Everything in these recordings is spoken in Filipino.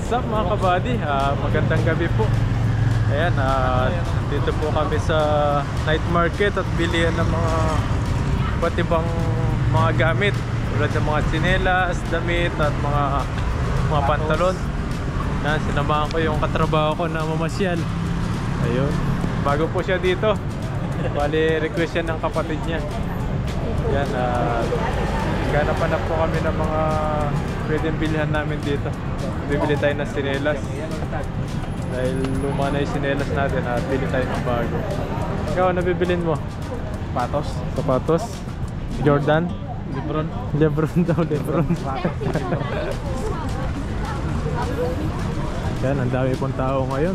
What's up mga kabady? Magandang gabi po. Ayan, dito po kami sa night market at bilihan ng mga iba't ibang mga gamit tulad ng mga tsinelas, damit at mga pantalon. Yan, sinamahan ko yung katrabaho ko na mamasyal. Ayun, bago po siya dito. Bali, request yan ng kapatid niya. Yan, ganap-hanap po kami ng mga pwedeng bilhan namin dito. Bibili tayo ng sinelas dahil luma na yung sinelas natin at bili tayo ng bago. Ikaw, ano bibilin mo? Sapatos. Sapatos? Jordan? Lebron. Lebron daw, Lebron. Yan, ang dami pong tao ngayon.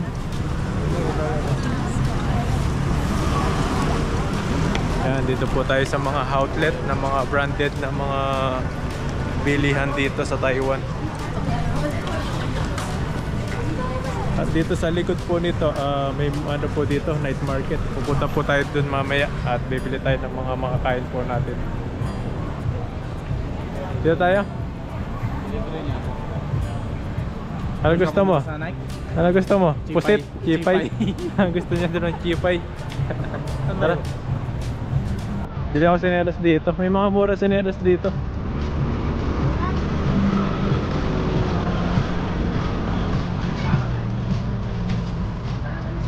Yan, dito po tayo sa mga outlet na mga branded na mga bilihan dito sa Taiwan. At dito sa likod po nito, may ano po dito, night market. Pupunta po tayo dun mamaya at bibili tayo ng mga makakain po natin. Dito tayo? Ano gusto mo? Ano gusto mo? Pusit? Chipay? Gusto niya doon ng chipay. Tara. Dili ako sinelas dito. May mga mura sinelas dito.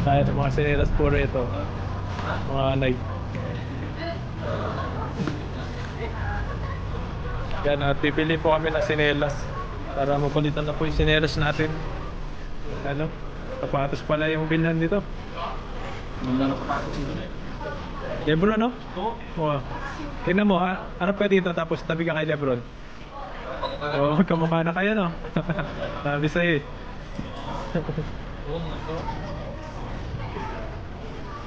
Kaya mga sinelas puro ito. Mga Nike. Yan, pipili po kami ng sinelas para mapalitan na po yung sinelas natin. Ano? Sapatos pala yung bilhan dito. Lebron, no? Oo. Wow. Tingnan mo, ha? Harap ka dito tapos tabi ka kay Lebron. Oo, kamukha na kayo, no? Sabi sa'yo eh.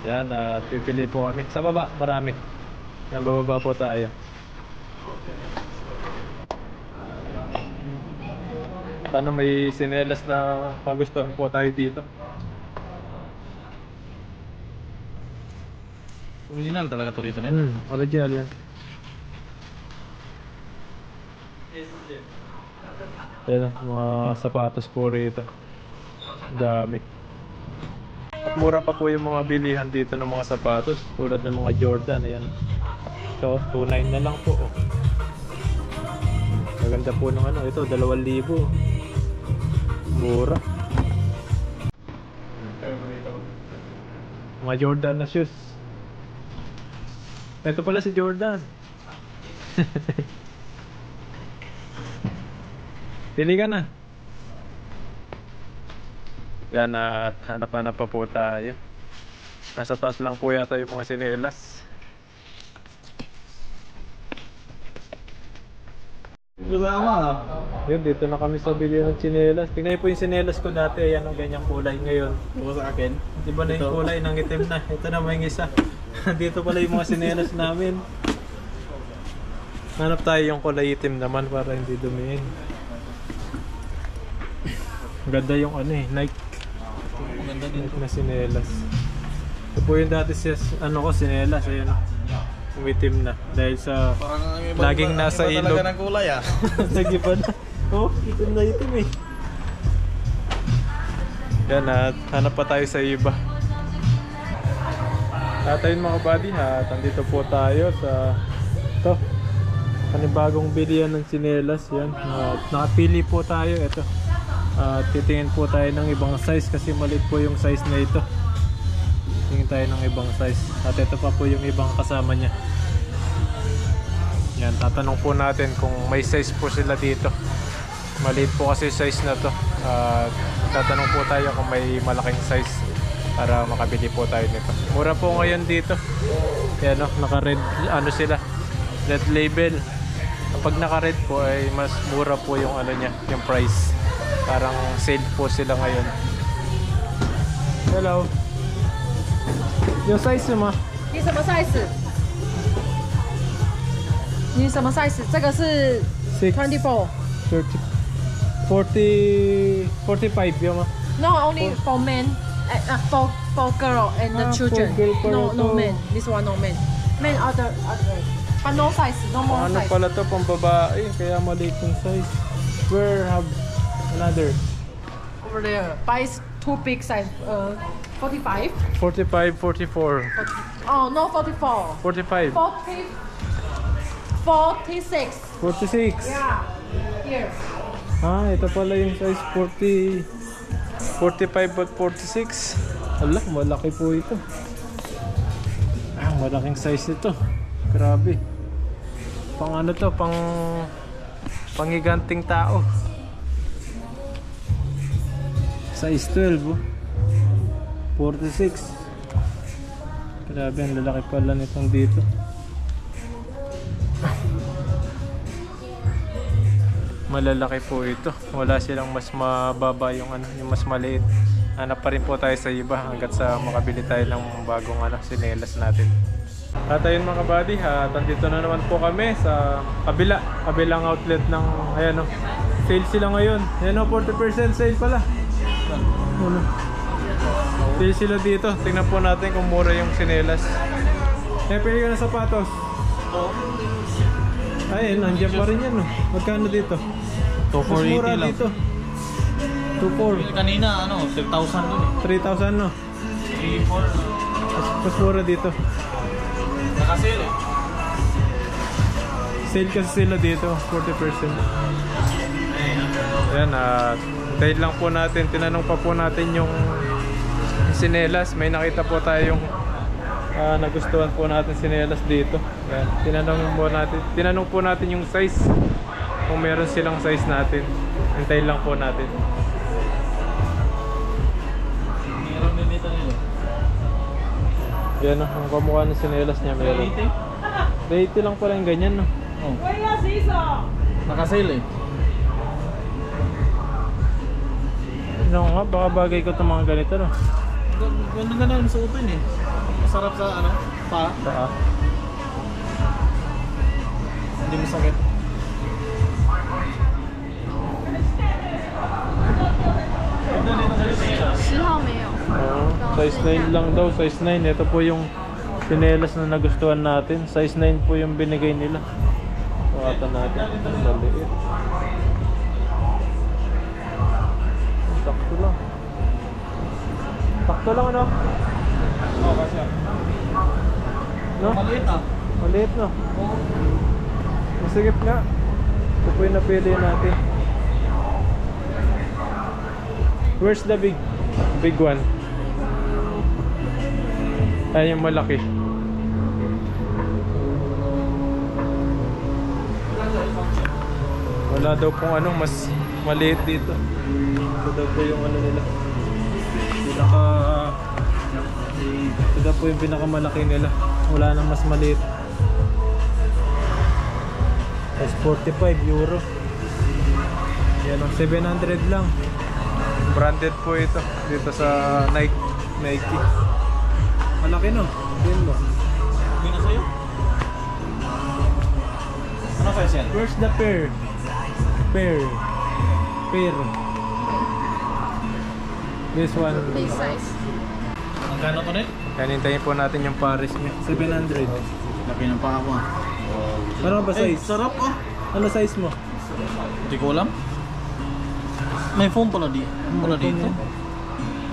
Yan, pipili po kami. Sa baba, marami. Yan, bababa po tayo. Paano may sinelas na magustuhan po tayo dito? Original talaga to rito, Original yan. Yan, mga sapatos po rito. Dami. At mura pa po yung mga bilihan dito ng mga sapatos. Tulad ng mga Jordan, ayan. So, 2.9 na lang po. Oh. Maganda po ng ano, ito 2,000. Mura. Mga Jordan na shoes. Ito pala si Jordan. Pili ka na. Yan, hanap-hanap pa po tayo. Nasa taas lang po yata yung mga sinelas. Yun, dito na kami sa bili ng sinelas. Tingnan po yung sinelas ko dati. Ayan ang ganyang kulay ngayon. Buko sa akin. Diba na yung kulay ng itim na? Ito na may isa. Dito pala yung mga sinelas namin. Hanap tayo yung kulay itim naman para hindi dumiin. Ganda yung ano eh, Nike. Maganda din Nike na sinelas. Ito po yung dati ano ko, sinelas. Ayan o. Umitim na. Dahil sa laging nasa ilog. Talaga ng kulay ah. Nag-iba na. Oh, itim na itim eh. Yan, hanap pa tayo sa iba. At ayun mga buddy, nandito po tayo sa ito, panibagong bilihan ng sinelas. Yan, nakapili po tayo. Ito, titingin po tayo ng ibang size kasi maliit po yung size na ito. Tingin tayo ng ibang size. At ito pa po yung ibang kasama niya. Yan, tatanong po natin kung may size po sila dito. Maliit po kasi size na to. Tatanong po tayo kung may malaking size para makabili po tayo nito. Mura po ngayon dito. Yan o, naka-red, ano sila, red label. Kapag naka-red po ay mas mura po yung ano niya, yung price. Parang sale po sila ngayon. Hello. Yung size mo? 你什么 size？ 你什么 size？ 这个是 24。 45 yun ma? No, only for men. For girl and the children. For girl, No men. This one no men. Men other. But no size. No more Ano size. pala to, pang babae, kaya maliit yung size. Where have another? over there. Buy two big size. 45. 45, 44. Oh no, 44. 45. 46. 46. Yeah. Here. Ah, ito pala yung size 40. 45 at 46. Ala, malaki po ito. Ah, malaking size ito. Grabe. Pang ano to, pangiganting tao. Size 12 oh. 46. Grabe, ang lalaki pala nitong dito. Malalaki po ito. Wala silang mas mababa yung ano, yung mas maliit. Hanap pa rin po tayo sa iba hanggat sa makabili tayo ng bagong ano, sinelas natin. At ayun mga kabady, andito na naman po kami sa kabilang outlet ng ayan o. Sale sila ngayon. Ayan o, 40% sale pala. Ano? Sale sila dito. Tingnan po natin kung mura yung sinelas. Eh, pili ka ng sapatos. Ayun, nandiyan pa rin yan o. Magkano dito? 2,480 lang. Dito. 2,400. Kanina, 3,000 dun eh. 3,000 no? 3,400. Mas mura dito. Nakasale eh. Sale kasi sila dito, 40%. Ayan, dahil lang po natin, tinanong pa po natin yung sinelas. May nakita po tayong nagustuhan po natin sinelas dito. Ayan, tinanong po natin yung size. Kung meron silang size natin. Hintayin lang po natin. Meron din dito nila. Yan o, ang kamukha ng sinelas niya meron. 80 lang pala yung ganyan no. Oh. Nakasale eh. Ano nga, baka bagay ko itong mga ganito no. Ganda na sa open eh. Masarap sa pa. Saan? Hindi masakit. Size 9 lang daw, size 9. Ito po yung sinelas na nagustuhan natin. Size 9 po yung binigay nila. Sukatan natin. Maliit. Sakto lang. Sakto lang ano? Oo, kasi No? maliit ah. Maliit no? Masigip nga. Ito po yung napili natin. Where's the big one? Ayan yung malaki. Wala daw pong mas maliit dito. Ito daw po yung nila. Ito daw po yung pinakamalaki nila. Wala nang mas maliit. That's 45 euro. Yan o, 700 lang. Branded po ito dito sa Nike. Malaki no? Yan mo. Hindi na sa'yo. Ano size yan? Where's the pair? Pair. This one. Big size. Magkano to net? Kanintayin po natin yung Paris niya. 700. Laki ng paa ko ah. Ano ba size? Sarap ah. Ano size mo? Hindi ko alam. May foam pala dito.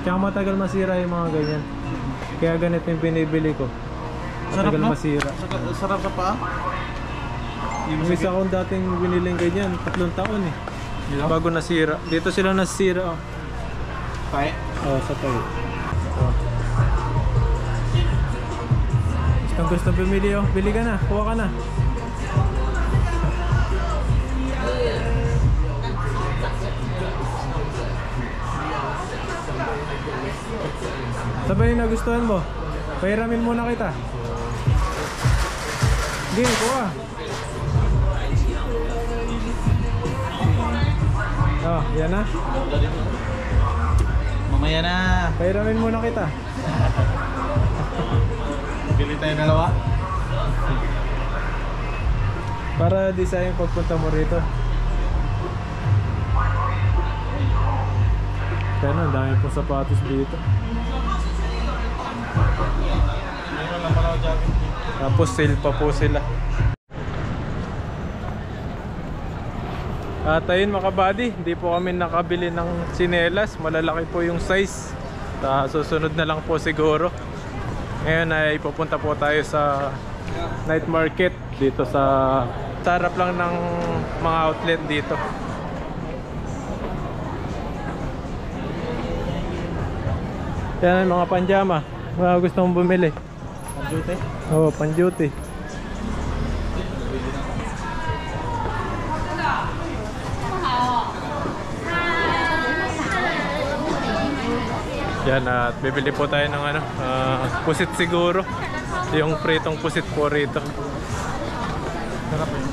Kaya matagal masira yung mga ganyan. Kaya ganito yung binibili ko. Sarap Matagal no? masira. Sarap sa paa. May isa akong dating biniling ganyan, 3 taon eh. Bago nasira. Dito sila nasira oh. Pae? Oh, sa tayo. Oh. Kung gusto bumili oh, bili ka na, kuha ka na. Sabay yung nagustuhan mo. Pahiramin muna kita. Sige, kuha. Oh, yan na. Mamaya na. Pahiramin muna kita. Bili tayo dalawa. Para di sayang pagpunta mo rito. Pero ang dami pong sapatos dito. Meron lang pala ako jacket. Tapos sale pa po sila. At ayun mga kabady, hindi po kami nakabili ng tsinelas. Malalaki po yung size. Susunod na lang po siguro. Ngayon ay pupunta po tayo sa night market dito sa harap lang ng mga outlet dito. Yan ang mga panjama. Mga gusto mong bumili. Panjute? Oo, panjuti. Yan, at bibili po tayo ng ano, pusit siguro. Yung pritong pusit po rito. Sarap eh.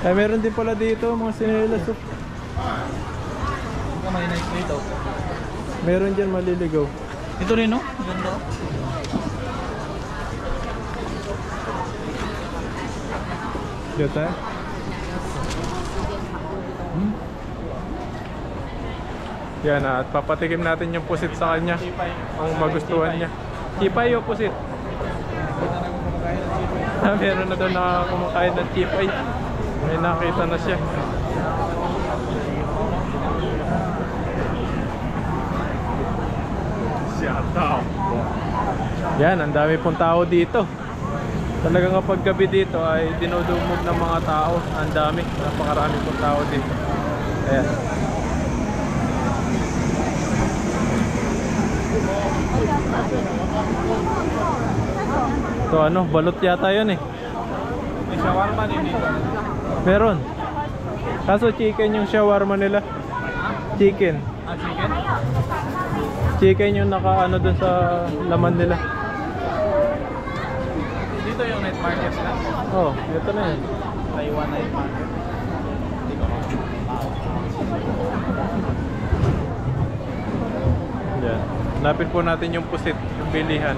Ay, meron din pala dito mga sinelas. May nice dito. Meron dyan maliligaw. Ito rin no? Ganda. Dito tayo. Yan, at papatikim natin yung pusit sa kanya kung magustuhan niya. Chipay o pusit? Meron na doon na kumakain ng chipay. May nakita na siya. Yan, ang dami pong tao dito. Talagang kapag gabi dito ay dinudumog ng mga tao. Ang dami, napakarami pong tao dito. Ayan. So ano, balot yata yun eh. May shawarma din dito. Meron. Kaso chicken yung shawarma nila. Chicken. Ah, chicken? Chicken yung naka ano dun sa laman nila. Dito yung night market na. Oh, ito na yun. Taiwan night market. Yan. Hanapin po natin yung pusit, yung bilihan.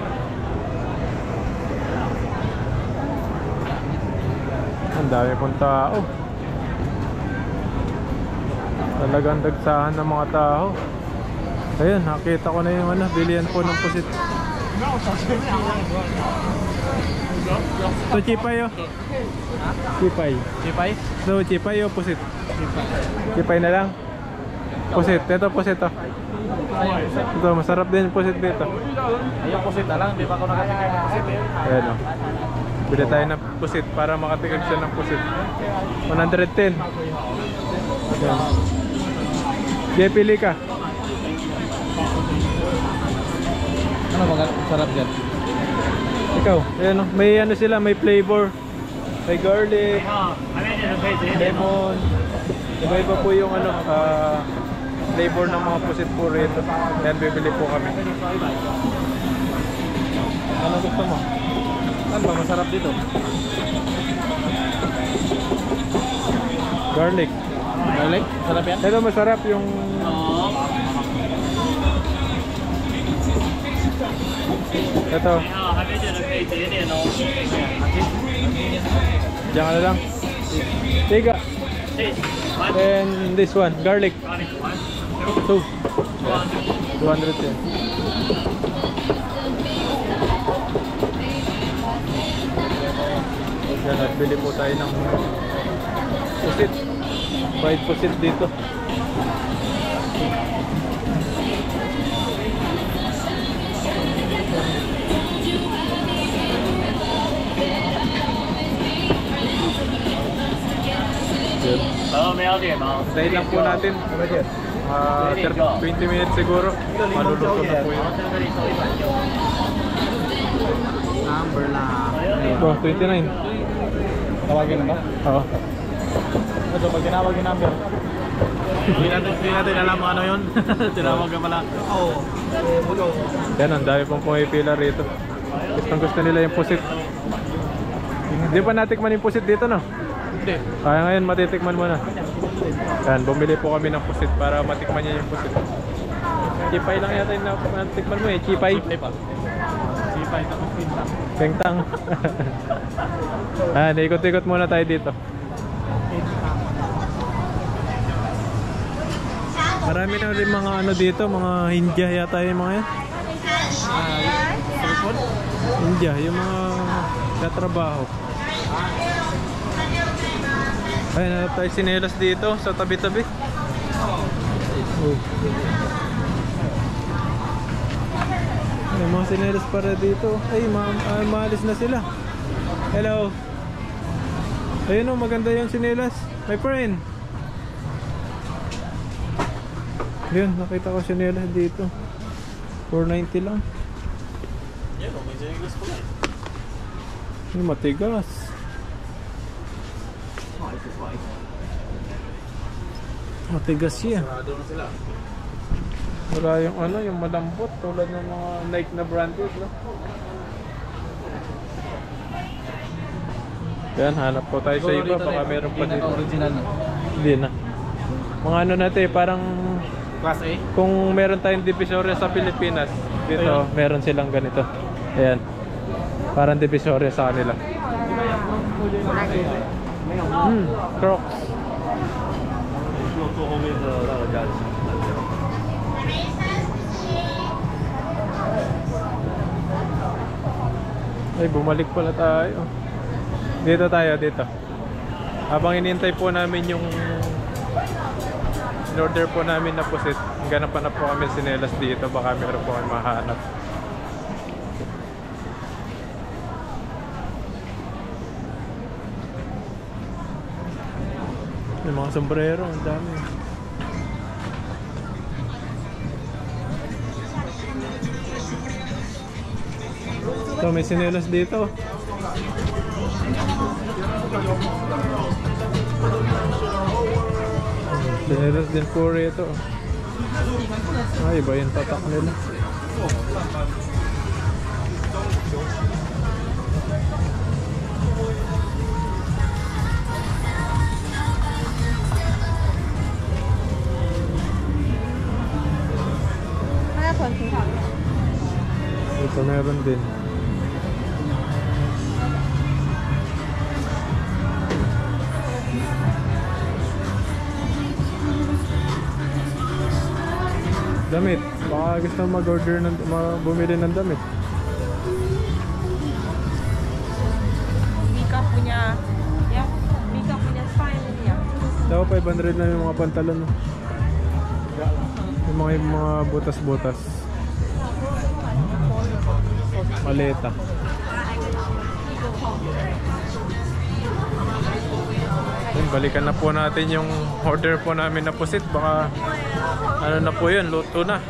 Ang dami pong tao. Talagang dagsahan ng mga tao. Ayun, nakita ko na yung ano, bilihan po ng pusit. So chipay oh. Chipay. Chipay? So chipay o pusit? Chipay na lang. Pusit, ito pusit oh. Ito, masarap din yung pusit dito. Ayun pusit na lang, di ba ako nakatikim ng pusit eh? Ayan o. Bili tayo ng pusit para makatikim siya ng pusit. 110. Ayan. Jay, pili ka. Ano sarap dyan? Ikaw, ayan o. May ano sila, may flavor. May garlic, lemon. Iba-iba po yung ano, flavor ng mga pusit po rito. Ayan, bibili po kami. Ano gusto mo? Ano ba masarap dito? Garlic. Garlic? Sarap yan? Ito masarap yung... Ito. Diyan ka na lang. Tiga. And this one, garlic. 2. 210. Yan, at bili po tayo ng pusit. Fried pusit dito. Dahil lang po natin 20 minutes siguro. Maluluto na po yun. Number lang. Oh, 29. Tawagin na ba? Oo. Ito, pag tinawag yung number. Hindi natin alam kung ano yun. Tinawag ka pala. Oo. Yan, ang dami pong pumipila rito. Gusto nila yung pusit. Hindi pa natikman yung pusit dito, no? Hindi. Kaya ngayon matitikman mo na. Yan, bumili po kami ng pusit para matikman niya yung pusit. Chipay lang yata yung natikman mo eh. Chipay. Chipay pa. Chipay tapos pintang. Pengtang. Ikot-ikot muna tayo dito. Marami na rin mga ano dito, mga India yata yung mga yan. India, yung mga katrabaho. Ay, hanap tayo sinelas dito sa tabi-tabi. Oh. Ay, mga sinelas para dito. Ay, maalis na sila. Hello. Ayun o, maganda yung sinelas. My friend. Yun, nakita ko sinelas dito. 490 lang. Yan, may sinelas pala eh. Ay, matigas. Matigas siya. Sarado na sila. Wala yung ano, yung malambot tulad ng mga Nike na branded, no? Yan, hanap po tayo sa iba, baka meron pa dito. Original na. Hindi na. Mga ano natin, parang Class A? kung meron tayong divisoria sa Pilipinas, dito meron silang ganito. Ayan. Parang divisoria sa kanila. Crocs. Ay, bumalik pala tayo. Dito tayo, dito. Habang inintay po namin yung in-order po namin na pusit, ganapan na po kami sinelas dito. Baka meron po kami mahanap. May mga sombrero, ang dami. So, may sinelas dito. Sinelas din po rito. Ay, iba yung tatak nila. Ito meron din. Damit. Baka gusto mag-order ng bumili ng damit. Mika punya, ya, Mika punya style ya. Daw 500 na yung mga pantalon. No? Yung mga butas-butas. Maleta. Then, balikan na po natin yung order po namin na pusit. Baka ano na po yun, luto na.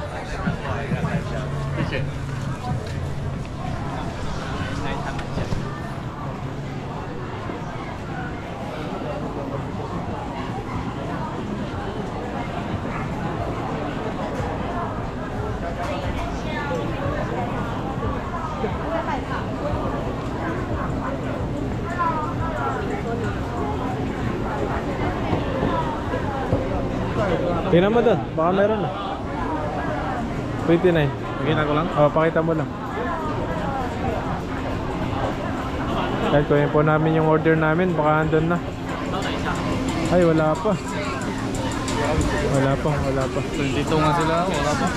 Tingnan mo doon, baka meron na. 29. Pakita ko lang. Pakita mo lang. Kahit kunin po namin yung order namin, baka andun na. Ay, wala pa. Wala pa. 22 nga sila, wala pa.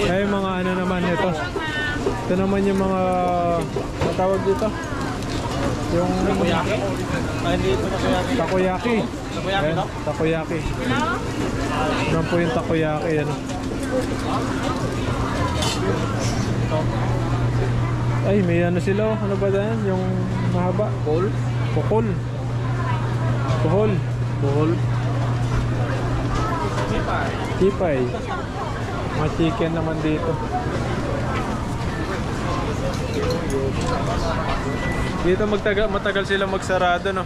Ay, mga ano naman ito. Ito naman yung mga tawag dito. Yung Takoyaki? Ay, hindi ito takoyaki. takoyaki. Takoyaki Ayan, to? takoyaki. Ano po yung takoyaki, ano? Ay, may ano sila, oh. Ano ba yan? Yung mahaba? Bowl? Pukol. Puhol. Tipay. Mga chicken naman dito. Dito matagal sila magsarado, no?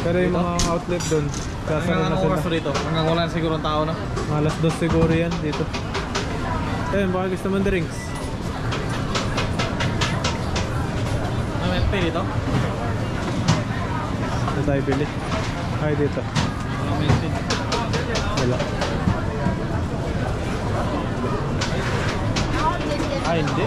Pero yung mga outlet doon, sasara na Hanggang sila. oras rito? Hanggang wala na siguro ang tao na? Alas 2 siguro yan dito. Ayun, baka gusto mong drinks. May milk tea dito? Ito tayo bili. Ay, dito. Walang milk tea. Wala. Ay, hindi.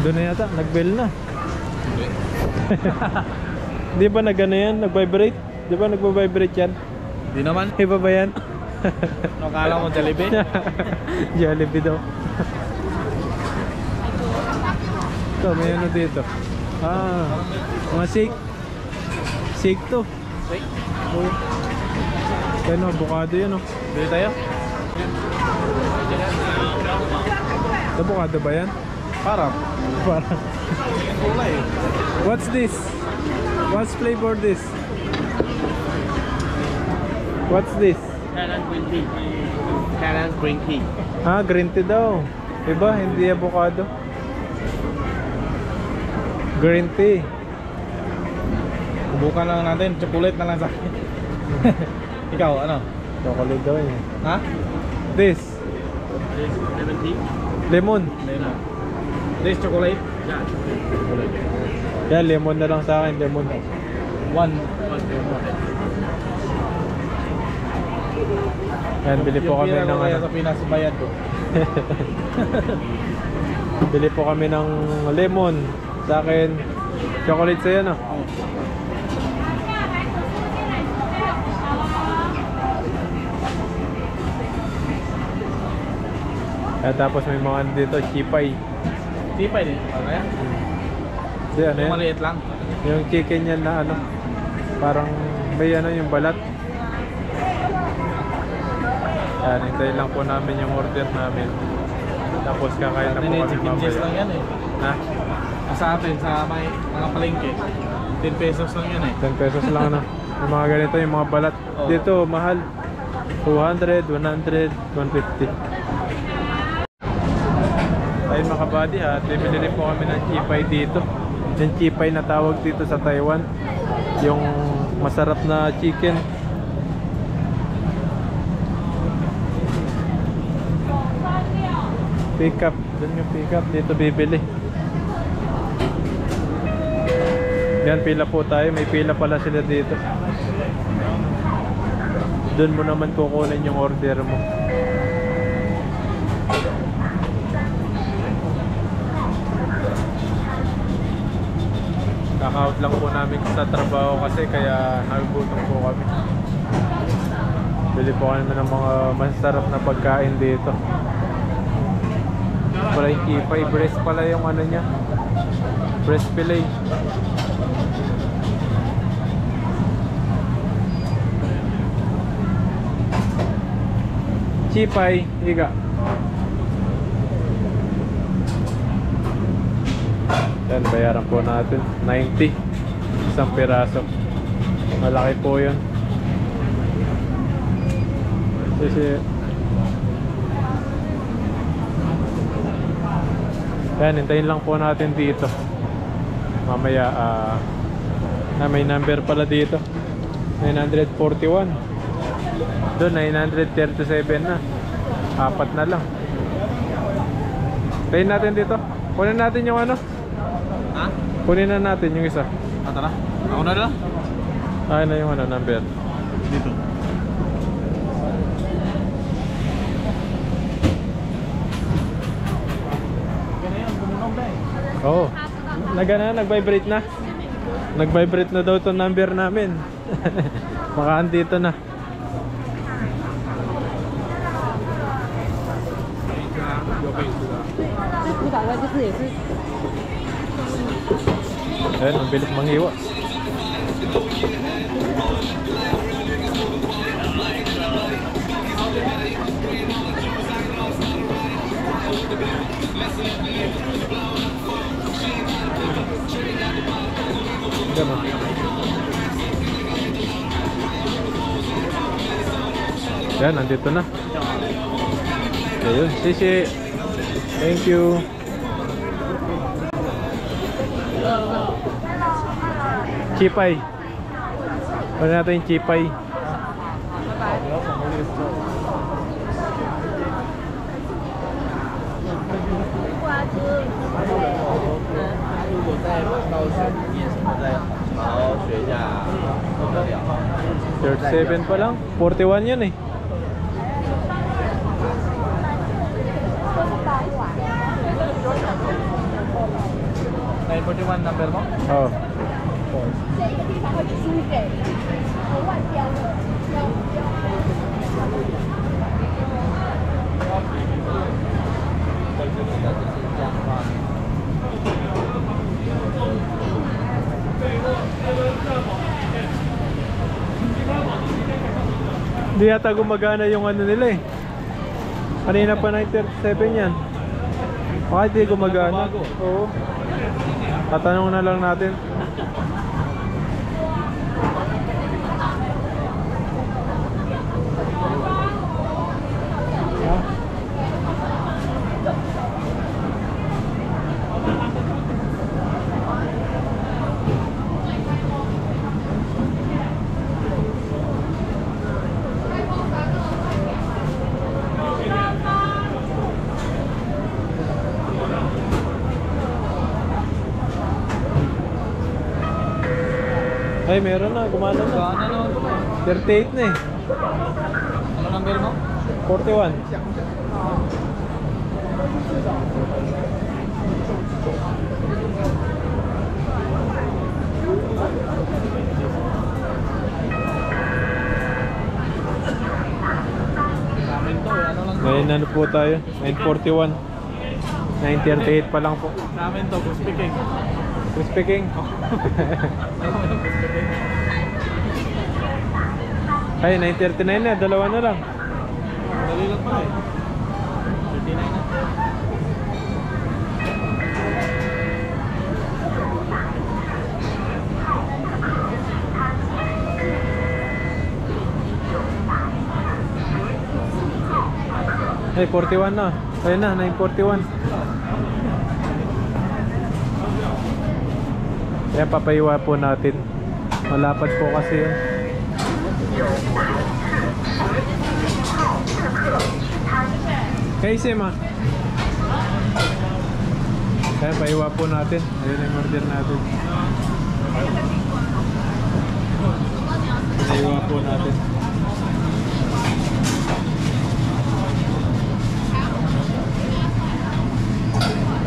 Doon na yata, nag-bell na. Di ba nag-ano yan? Nag-vibrate? Di ba nag-vibrate yan? Di naman. Iba ba yan? Ano kala mo, Jollibee? Jollibee daw. Ito, may ano dito. Ah, mga shake. Shake to. Shake? Oh. Ano, avocado yan oh. Bili tayo? Avocado ba yan? Parang. Parang. Kulay. What's this? What's flavor this? What's this? Thailand green tea. Thailand green tea. Ah, green tea daw. Iba, hindi avocado. Green tea. Subukan lang natin. Chocolate na lang sa akin. Ikaw, ano? Chocolate daw eh. Ha? This. Lemon tea? Lemon. Lemon. This chocolate? Yeah. Chocolate. Yan, lemon na lang sa akin. Lemon. One. Yan, bili po kami ng kaya ano. sa Pinas bayad ko. Bili po kami ng lemon. Sa akin, chocolate sa'yo no? At tapos may mga ano dito, chipay. Tipay din. Okay? Di, ano Yung yan? maliit lang. Yung chicken yan na ano, parang may ano yung balat. Yan, hintayin lang po namin yung order namin. Tapos kakain na po kami Chicken cheese lang mamaya. yan eh. Ha? Sa atin, sa may mga palengke, 10 pesos lang yan eh. 10 pesos lang ano. Yung mga ganito, yung mga balat. Oo. Dito, mahal. 200, 100, 150. Ayun mga kabady ha, bibili rin po kami ng chipay dito. Yung chipay na tawag dito sa Taiwan. Yung masarap na chicken. Pick up, dun yung pick up, dito bibili. Yan, pila po tayo, may pila pala sila dito. Doon mo naman kukunin yung order mo. Kaka-out lang po namin sa trabaho kasi kaya nagugutom po kami. Bili po kami ng mga masarap na pagkain dito. Pala yung kipay, breast pala yung ano niya. Breast fillet. Chipay, higa. Yan, bayaran po natin 90 isang piraso. Malaki po yun. Kasi yan, hintayin lang po natin dito. Mamaya may number pala dito, 941. Doon 937 na. Apat na lang. Hintayin natin dito. Kunin natin yung ano. Ha? Kunin na natin yung isa. Tara. Ako na lang. Ay na yung ano, number. Dito. Oo. Nag-vibrate na. Nag-vibrate na daw itong number namin. Maka andito na. Ayan, ang bilis manghiwa. Ganun. Yan, nandito na. Ayun, sisi. Thank you. Chipay. Ano natin yung chipay? $37 pa lang. 41 yun eh. $941 number mo? Oh. 这一个地方会租给和外标的，要 Hindi yata gumagana yung ano nila eh. Kanina pa 937 yan. Bakit hindi gumagana? Oo. Tatanong na lang natin. Ay, meron na. Gumana na. Gana na. 38 na eh. Ano number mo? 41. Namin to eh. Ano lang to? Ngayon ano po tayo? 941. 938 pa lang po. Namin to. Speaking. Crispy King. Ay, 939 na. Dalawa na lang. Dali lang pa eh. 39 na. Ay, 41 na. Ayun na, 941. Kaya papaiwa po natin. Malapad po kasi yun. Kaya ma. Kaya paiwa po natin. Ayun ang order natin. Paiwa po natin.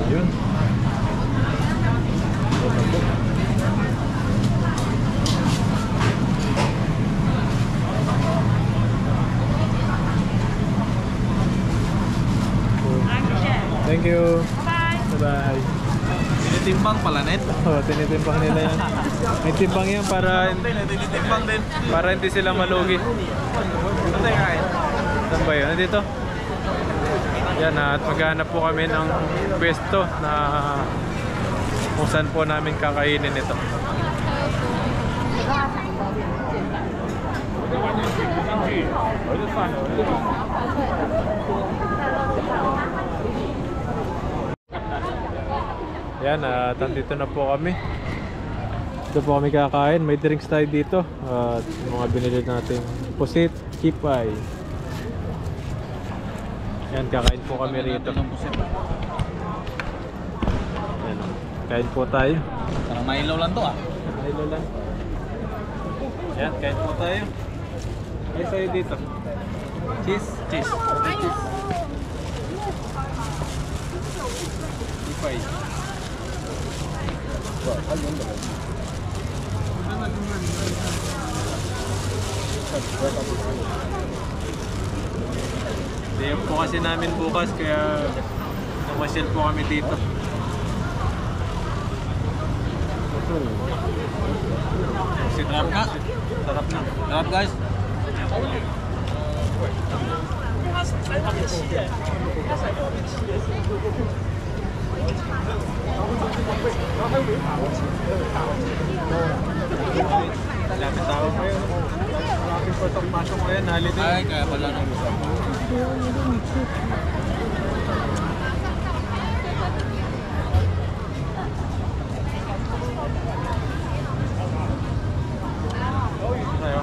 Ayun. Thank you. Bye-bye. Tinitimbang pala net. Oh, tinitimbang nila yan. May timbang yan para Tinitimbang din. hindi sila malugi. Ano tayo kain? Saan ba yun? Dito? Yan, at maghanap po kami ng pwesto na kung saan po namin kakainin ito. Yan, at andito na po kami. Dito po kami kakain. May drinks tayo dito. At mga binili natin pusit, kipay. Yan, kakain po kami rito. Yan, kain po tayo. Parang mailaw lang to ah. Milo lang. Yan, kain po tayo. Ay, sa'yo dito. Cheese? Cheese. Cheese. Kipay. Day off po kasi namin bukas kaya namasyal po kami dito. Sarap na. Sarap na. Sarap guys. Dami tao ngayon. Maraming pasok ngayon. Holiday. Ay, kaya pala nang Tayo.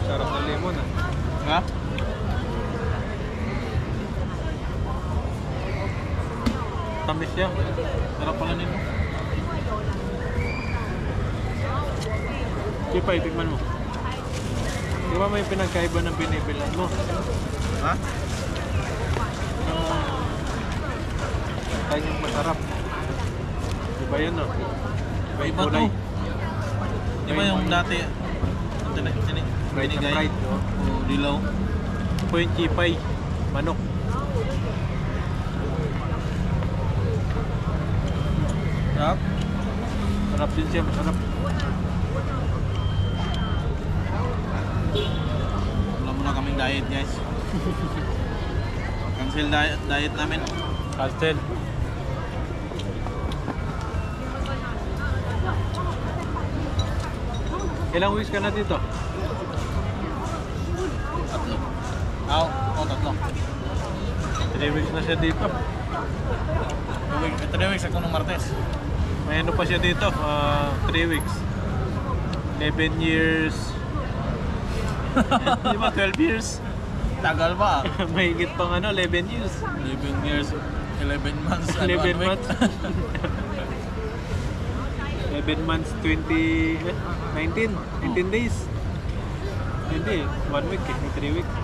Sarap ng lemon ah. ha? Tamis siya. Sarap pala nito. Kipay, tigman mo. Di ba may pinagkaiba ng binibilan mo? Ha? Kanyang masarap. Di ba yun no? May Iba to. kulay. Di ba yung dati? Ito na, ito na. Fried na Binigay. fried. No? O, dilaw. Ito po yung kipay. Manok. Sarap. Sarap din siya, masarap. Wala muna kaming diet guys. Cancel diet namin. Cancel. Ilang weeks ka na dito? Tatlo. Oo, tatlo. 3 weeks na siya dito. 3 weeks ako nung Martes. May ano pa siya dito, 3 weeks. 11 years. Di ba 12 years? Tagal pa. May higit pang ano, 11 years. 11 years, 11 months, 11 months. 11 months, 19 days. Hindi, 1 week eh, 3 weeks.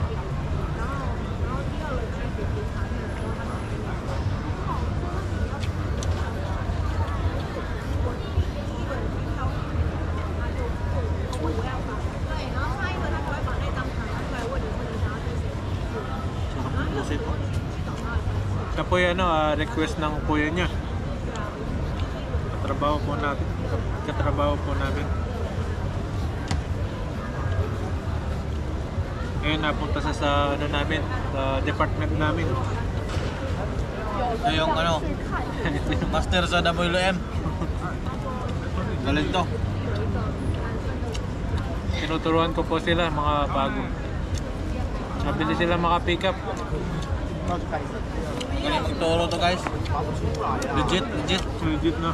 Pusit po. Siya po yung request ng kuya niya. Katrabaho po namin. Ngayon napunta sa ano namin, sa department namin. Ito yung master sa WM. Galing to. Tinuturuan ko po sila, mga bago. Mabilis sila maka-pick up. Galing magturo to guys. Legit. Legit na.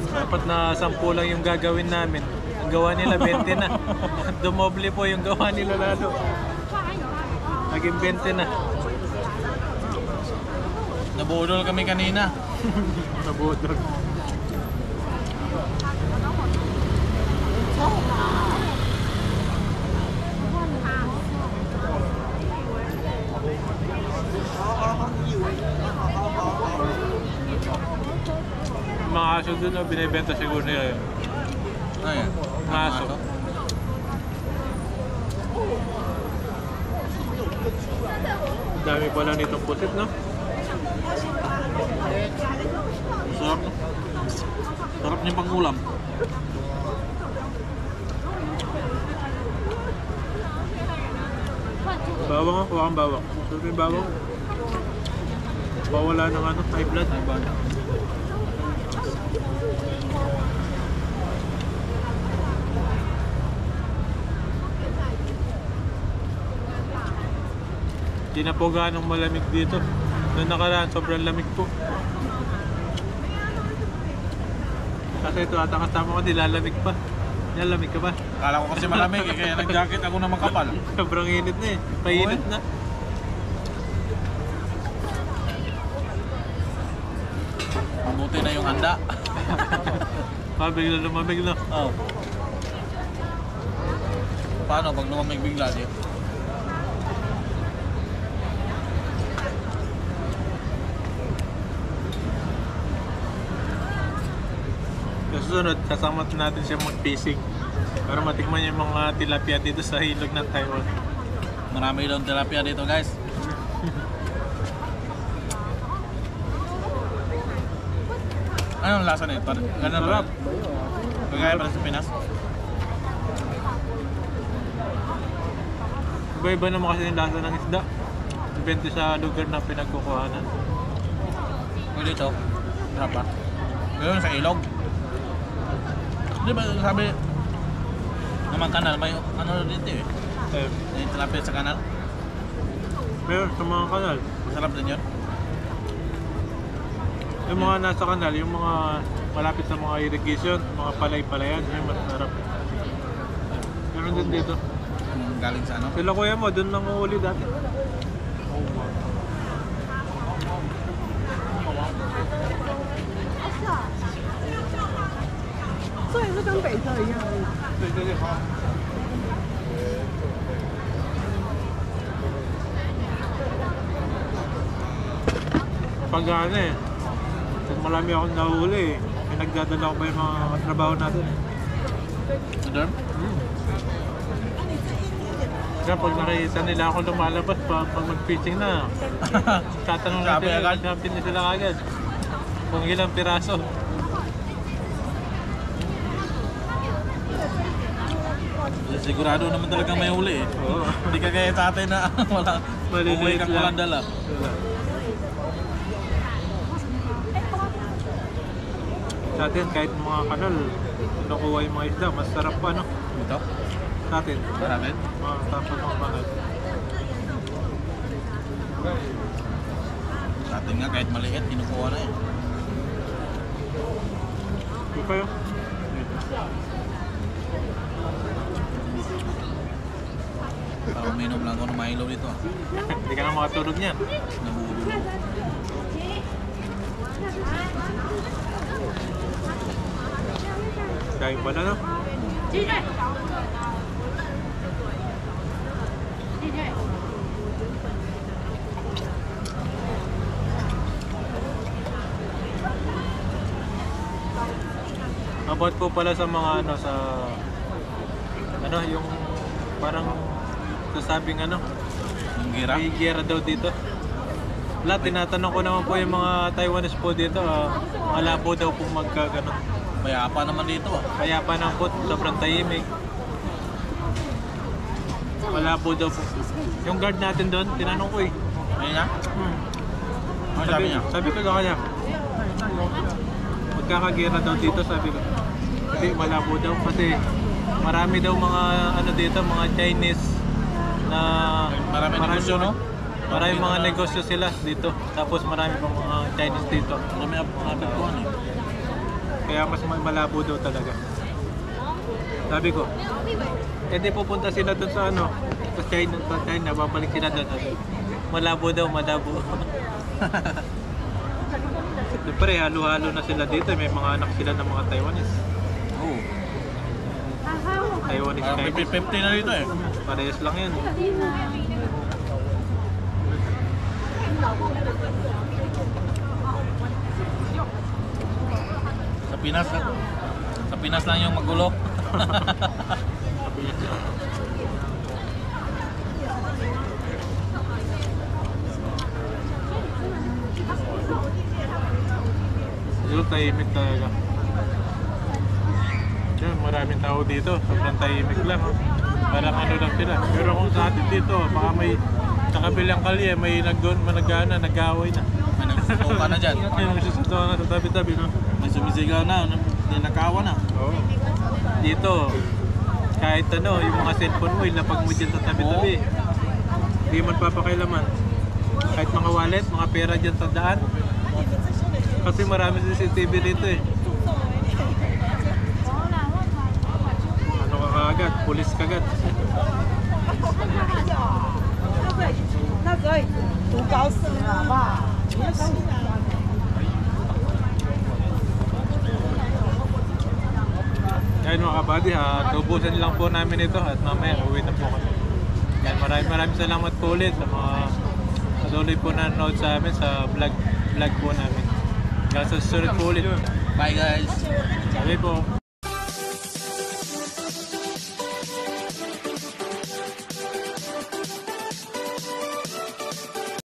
Dapat na 10 lang yung gagawin namin. Ang gawa nila 20 na. Dumoble po yung gawa nila lalo. Naging 20 na. Nabudol kami kanina. Nabudol. Mga aso dun, binibenta siguro nila yun. Ayan. Mga aso. Dami pala nitong pusit, no? Sarap. Sarap niya pang ulam. Bawang ako, kuha kang bawang. Sarap yung bawang. Bawala ng high blood. Hindi na po ganong malamig dito. Noong nakaraan, sobrang lamig po. Kasi ito ata kasama ko, nilalamig pa. Nilalamig ka ba? Kala ko kasi malamig kaya nag-jacket ako na makapal. Sobrang init na eh. Painit na. Mabuti na yung handa. Bigla lumamig na. Oh. Paano pag lumamig bigla di? Susunod, kasama natin siya mag-fishing para matikman yung mga tilapia dito sa ilog ng Taiwan. Marami daw tilapia dito guys. Anong lasa nito? Ganun ba? Sarap. Kagaya pa sa Pinas? Iba-iba naman kasi yung lasa ng isda. Depende sa lugar na pinagkukuhanan. O dito, sarap pa. Ngayon sa ilog. Di ba sabi naman kanal, may ano dito eh. Yung tilapia sa kanal. Pero sa mga kanal, Masarap din yun. yung mga nasa kanal, yung mga malapit sa mga irrigation, mga palay-palayan, yung masarap. Meron din dito. Galing sa ano? Sila kuya mo, doon nanguhuli dati. Pag ano eh, pag marami akong nahuli eh, nagdadala ko pa yung mga trabaho natin. Sa dorm? Kaya pag nakita nila ako lumalabas, pag mag-fishing na, tatanong Sabi natin agad. natin na sila agad. Kung ilang piraso. Sigurado naman talagang may huli eh. Oo. Hindi ka gaya sa atin na wala. Maliliit Umuwi kang lang. walang dala. Sa atin, kahit mga kanal, nakuha yung mga isda, mas sarap pa, no? Ito? Sa atin, Marami? mga tapos mga kanal. Sa atin nga kahit maliit, kinukuha na eh. Di kayo? Parang uminom lang ako ng Milo dito ah. Hindi ka na makatulog niyan. Nabubulo. Dahil pala, no? About po pala sa mga ano, sa ano, yung parang sasabing ano, Yung gira. may giyera daw dito. Lahat, tinatanong ko naman po yung mga Taiwanese po dito, mga labo daw po magkaganon. Mayapa naman dito ah. Kaya pa ng po, sobrang tahimik. Malabo daw po. Yung guard natin doon, tinanong ko eh. Ayun na? Ano sabi niya? Sabi ko sa kanya, magkakagira daw dito, sabi ko. Kasi malabo daw kasi marami daw mga ano dito, mga Chinese na Marami negosyo, no? Marami mga negosyo sila dito. Tapos marami pang mga Chinese dito. Marami mga bituan eh. Kaya mas malabo daw talaga. Sabi ko, di pupunta sila doon sa ano, sa China, babalik sila doon. Malabo daw, malabo. Siyempre, halo-halo na sila dito. May mga anak sila ng mga Taiwanese. Oo. Taiwanese Parang Chinese. 50-50 na dito eh. Parehas lang yan. Sa Pinas lang yung magulo. Dito tahimik talaga. Yan, maraming tao dito. Sobrang tahimik lang. Oh. Parang ano lang sila. Pero kung sa atin dito, baka may sa kabilang kalye, may nag-gana, nag-away na. May nagsusuka na dyan. May nagsusuka na sa tabi-tabi, no? May sumisigaw na. Ninakawa na. Oo. Dito, kahit ano, yung mga cellphone mo, ilapag mo dyan sa tabi-tabi. Hindi man papakailaman. Kahit mga wallet, mga pera dyan sa daan. Kasi marami CCTV dito eh. Ano ka kaagad? Pulis kagad. 那可以读高死了，好不好？ Yan mga kabady, tubusan lang po namin ito at mamaya uwi na po kami. Yan, maraming salamat po ulit sa mga patuloy po nanonood sa amin sa vlog po namin. Hanggang sa susunod po ulit. Bye guys. Sabi po.